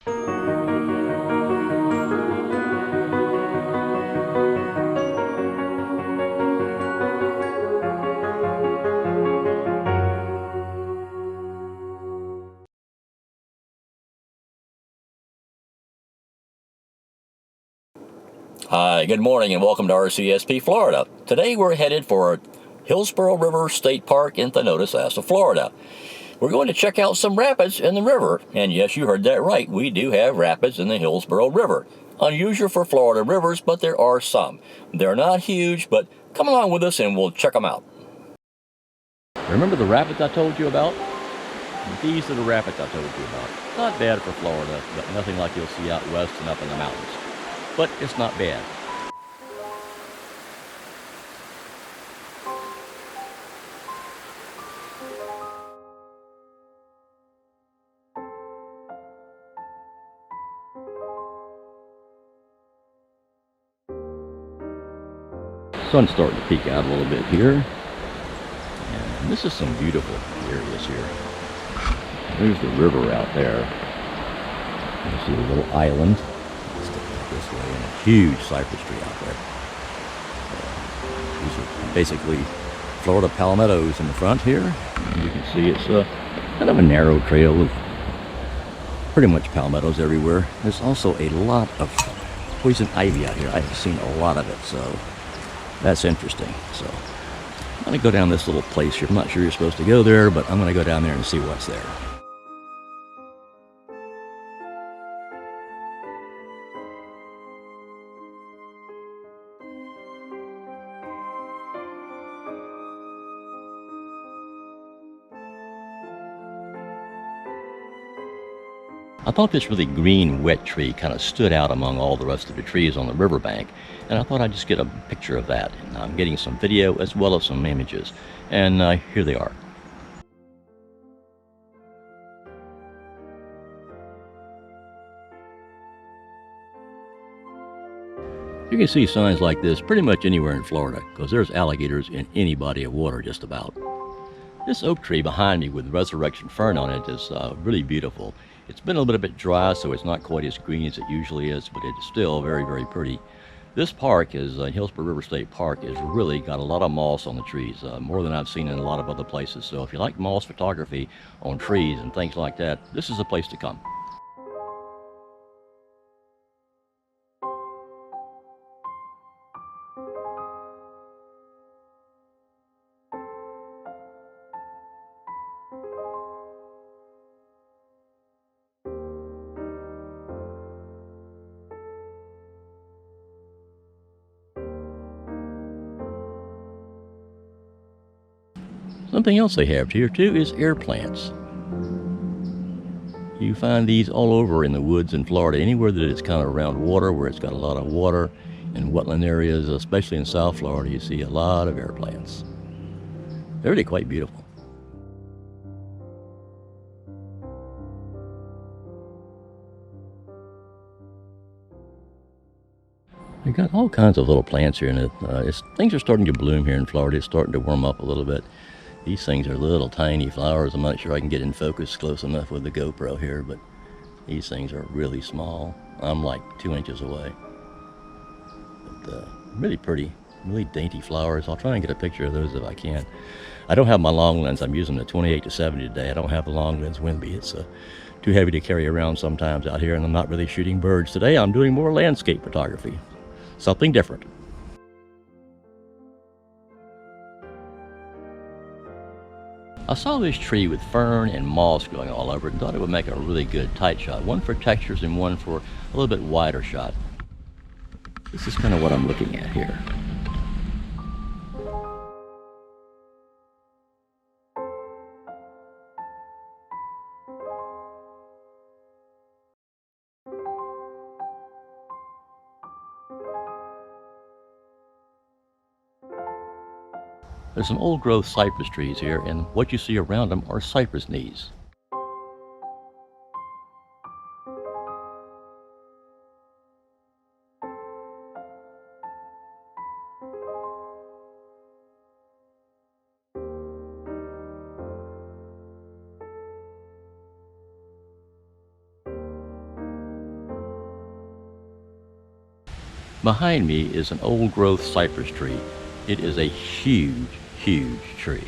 Hi, good morning and welcome to RCSP Florida. Today we're headed for Hillsborough River State Park in Thonotosassa, Florida. We're going to check out some rapids in the river. And yes, you heard that right. We do have rapids in the Hillsborough River. Unusual for Florida rivers, but there are some. They're not huge, but come along with us and we'll check them out. Remember the rapids I told you about? These are the rapids I told you about. Not bad for Florida, but nothing like you'll see out west and up in the mountains. But it's not bad. Sun's starting to peek out a little bit here. And this is some beautiful areas here. There's the river out there. You see a little island sticking up this way and a huge cypress tree out there. These are basically Florida palmettos in the front here. And you can see it's kind of a narrow trail with pretty much palmettos everywhere. There's also a lot of poison ivy out here. I've seen a lot of it, so that's interesting. So I'm going to go down this little place here. I'm not sure you're supposed to go there, but I'm going to go down there and see what's there. I thought this really green, wet tree kind of stood out among all the rest of the trees on the riverbank, and I thought I'd just get a picture of that. And I'm getting some video as well as some images, and here they are. You can see signs like this pretty much anywhere in Florida, because there's alligators in any body of water just about. This oak tree behind me with resurrection fern on it is really beautiful. It's been a little bit dry, so it's not quite as green as it usually is, but it's still very, very pretty. This park is Hillsborough River State Park has really got a lot of moss on the trees, more than I've seen in a lot of other places. So if you like moss photography on trees and things like that, this is a place to come. Something else they have here too is air plants. You find these all over in the woods in Florida, anywhere that it's kind of around water, where it's got a lot of water, in wetland areas, especially in South Florida, you see a lot of air plants. They're really quite beautiful. They got all kinds of little plants here, and things are starting to bloom here in Florida. It's starting to warm up a little bit. These things are little tiny flowers. I'm not sure I can get in focus close enough with the GoPro here, but these things are really small. I'm like 2 inches away. But really pretty, really dainty flowers. I'll try and get a picture of those if I can. I don't have my long lens. I'm using the 28-70 today. I don't have the long lens with me. It's too heavy to carry around sometimes out here, and I'm not really shooting birds today. I'm doing more landscape photography. Something different. I saw this tree with fern and moss going all over it and thought it would make a really good tight shot. One for textures and one for a little bit wider shot. This is kind of what I'm looking at here. There's some old growth cypress trees here, and what you see around them are cypress knees. Behind me is an old growth cypress tree. It is a huge, huge tree.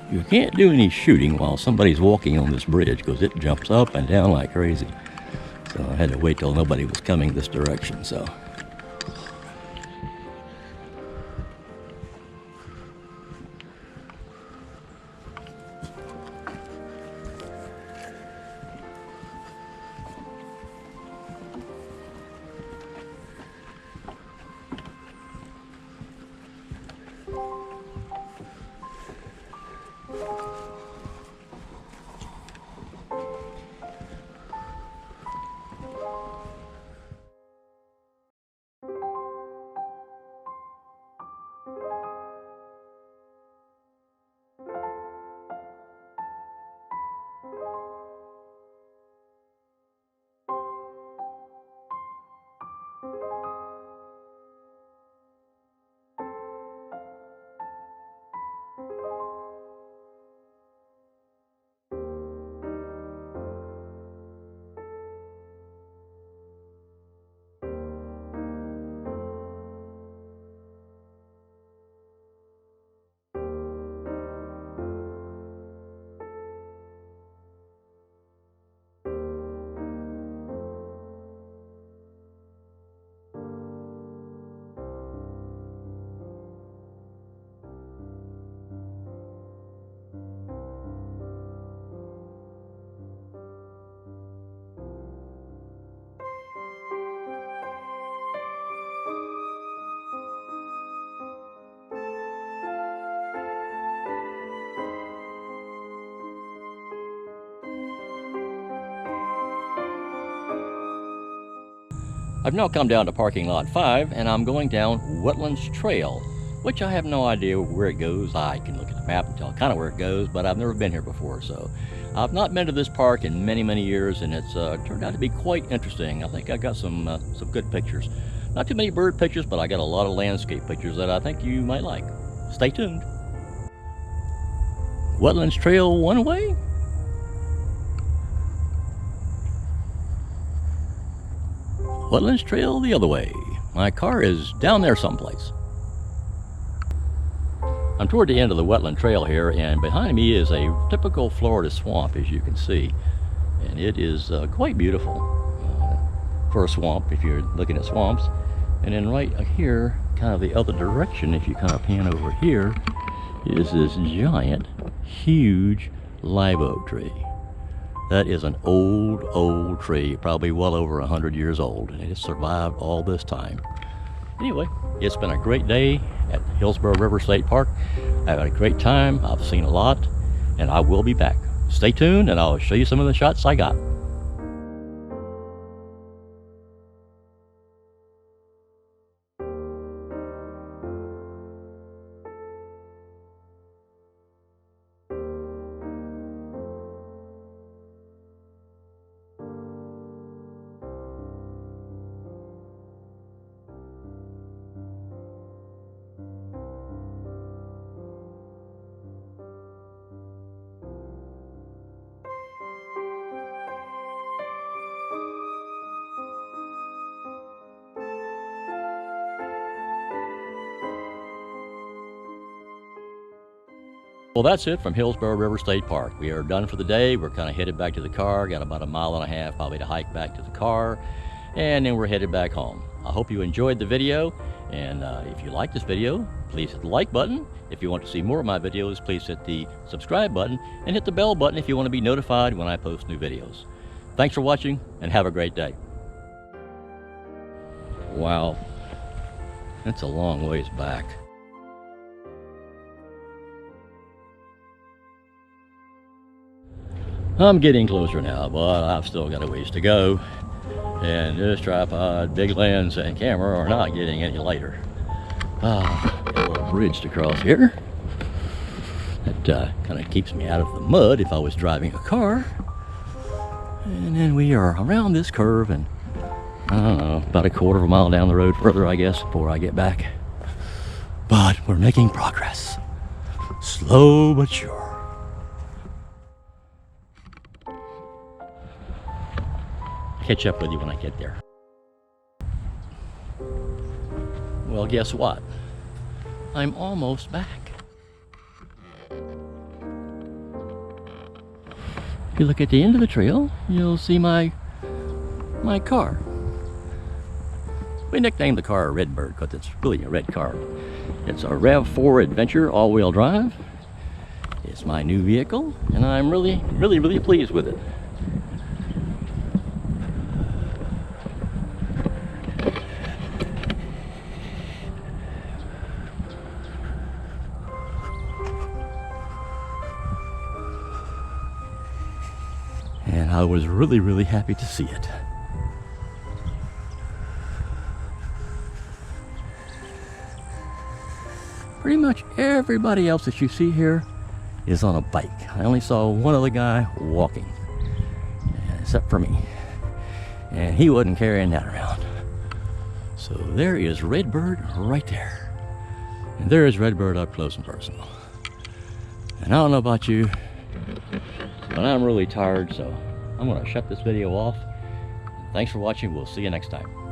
You can't do any shooting while somebody's walking on this bridge because it jumps up and down like crazy. So I had to wait till nobody was coming this direction. So I've now come down to parking lot 5 and I'm going down Wetlands Trail, which I have no idea where it goes. I can look at the map and tell kind of where it goes, but I've never been here before. So I've not been to this park in many, many years, and it's turned out to be quite interesting. I think I got some good pictures. Not too many bird pictures, but I got a lot of landscape pictures that I think you might like. Stay tuned. Wetlands Trail one way. Wetlands Trail the other way. My car is down there someplace. I'm toward the end of the Wetland Trail here, and behind me is a typical Florida swamp, as you can see. And it is quite beautiful for a swamp, if you're looking at swamps. And then right here, kind of the other direction, if you kind of pan over here, is this giant, huge live oak tree. That is an old, old tree, probably well over 100 years old, and it has survived all this time. Anyway, it's been a great day at Hillsborough River State Park. I've had a great time. I've seen a lot, and I will be back. Stay tuned, and I'll show you some of the shots I got. Well, that's it from Hillsborough River State Park. We are done for the day. We're kind of headed back to the car. Got about 1.5 miles probably to hike back to the car, and then we're headed back home. I hope you enjoyed the video, and if you like this video, please hit the like button. If you want to see more of my videos, please hit the subscribe button and hit the bell button if you want to be notified when I post new videos. Thanks for watching, and have a great day. Wow, that's a long ways back. I'm getting closer now, but I've still got a ways to go. And this tripod, big lens, and camera are not getting any lighter. Got a little bridge to cross here. That kind of keeps me out of the mud if I was driving a car. And then we are around this curve, and I don't know, about a quarter of a mile down the road further, I guess, before I get back. But we're making progress. Slow but sure. Catch up with you when I get there. Well, guess what? I'm almost back. If you look at the end of the trail, you'll see my car. We nicknamed the car a Redbird because it's really a red car. It's a RAV4 Adventure all-wheel drive. It's my new vehicle, and I'm really pleased with it. And I was really happy to see it. Pretty much everybody else that you see here is on a bike. I only saw one other guy walking, except for me. And he wasn't carrying that around. So there is Redbird right there. And there is Redbird up close and personal. And I don't know about you, but I'm really tired, so I'm going to shut this video off. Thanks for watching. We'll see you next time.